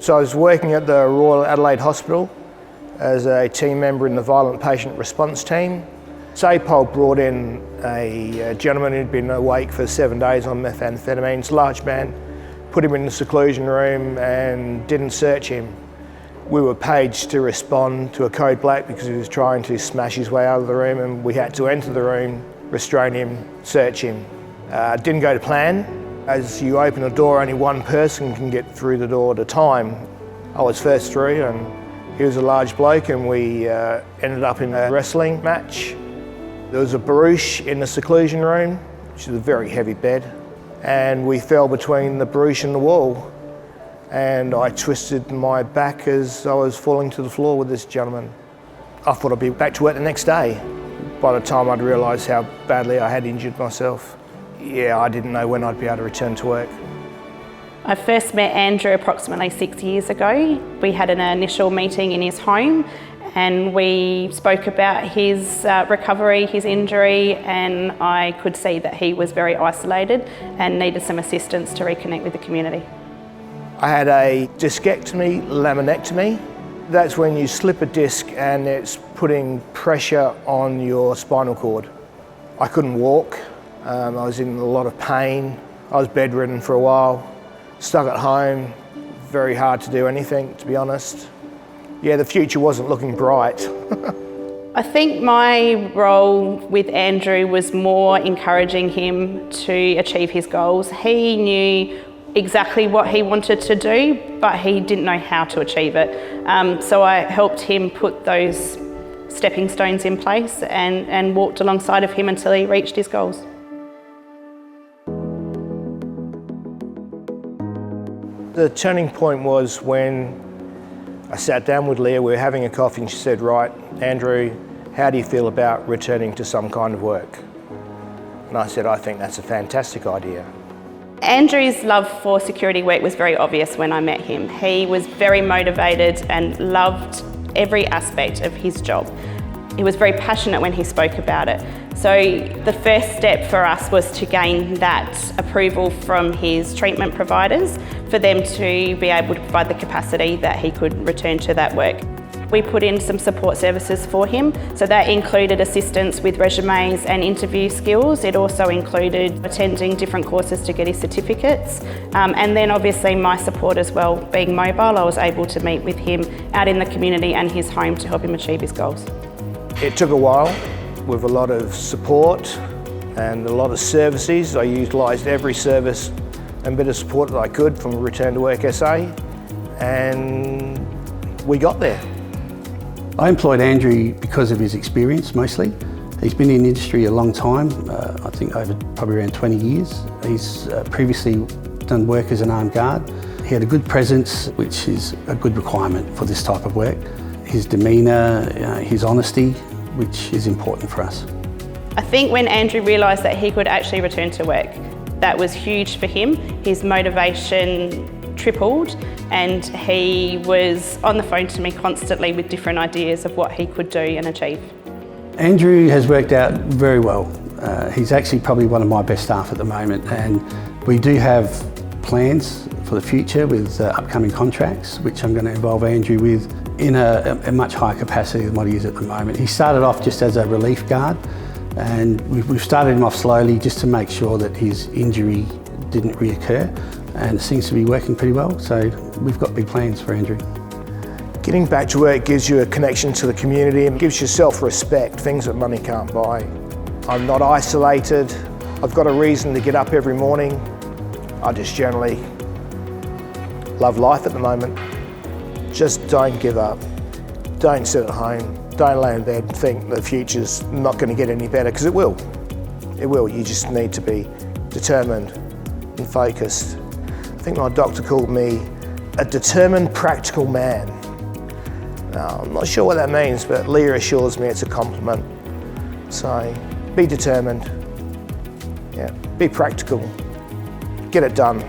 So I was working at the Royal Adelaide Hospital as a team member in the violent patient response team. SAPOL brought in a gentleman who'd been awake for 7 days on methamphetamines, large man, put him in the seclusion room and didn't search him. We were paged to respond to a code black because he was trying to smash his way out of the room, and we had to enter the room, restrain him, search him. Didn't go to plan. As you open a door, only one person can get through the door at a time. I was first through, and he was a large bloke, and we ended up in a wrestling match. There was a barouche in the seclusion room, which is a very heavy bed, and we fell between the barouche and the wall. And I twisted my back as I was falling to the floor with this gentleman. I thought I'd be back to work the next day. By the time I'd realised how badly I had injured myself, I didn't know when I'd be able to return to work. I first met Andrew approximately 6 years ago. We had an initial meeting in his home and we spoke about his recovery, his injury, and I could see that he was very isolated and needed some assistance to reconnect with the community. I had a discectomy, laminectomy. That's when you slip a disc and it's putting pressure on your spinal cord. I couldn't walk. I was in a lot of pain. I was bedridden for a while, stuck at home, very hard to do anything, to be honest. The future wasn't looking bright. I think my role with Andrew was more encouraging him to achieve his goals. He knew exactly what he wanted to do, but he didn't know how to achieve it. So I helped him put those stepping stones in place and walked alongside of him until he reached his goals. The turning point was when I sat down with Leah, we were having a coffee, and she said, "Right, Andrew, how do you feel about returning to some kind of work?" And I said, "I think that's a fantastic idea." Andrew's love for security work was very obvious when I met him. He was very motivated and loved every aspect of his job. He was very passionate when he spoke about it. So the first step for us was to gain that approval from his treatment providers for them to be able to provide the capacity that he could return to that work. We put in some support services for him, so that included assistance with resumes and interview skills. It also included attending different courses to get his certificates, and then obviously my support as well. Being mobile, I was able to meet with him out in the community and his home to help him achieve his goals. It took a while with a lot of support and a lot of services. I utilised every service and bit of support that I could from Return to Work SA, and we got there. I employed Andrew because of his experience mostly. He's been in the industry a long time, I think over probably around 20 years. He's previously done work as an armed guard. He had a good presence, which is a good requirement for this type of work. His demeanour, his honesty, which is important for us. I think when Andrew realised that he could actually return to work, that was huge for him. His motivation tripled and he was on the phone to me constantly with different ideas of what he could do and achieve. Andrew has worked out very well. He's actually probably one of my best staff at the moment, and we do have plans for the future with upcoming contracts, which I'm going to involve Andrew with in a much higher capacity than what he is at the moment. He started off just as a relief guard, and we've started him off slowly just to make sure that his injury didn't reoccur, and it seems to be working pretty well, so we've got big plans for Andrew. Getting back to work gives you a connection to the community and gives you self-respect, things that money can't buy. I'm not isolated. I've got a reason to get up every morning. I just generally love life at the moment. Just don't give up. Don't sit at home. Don't lay in bed and think the future's not going to get any better, because it will. It will. You just need to be determined and focused. I think my doctor called me a determined, practical man. Now, I'm not sure what that means, but Leah assures me it's a compliment. So, be determined. Be practical. Get it done.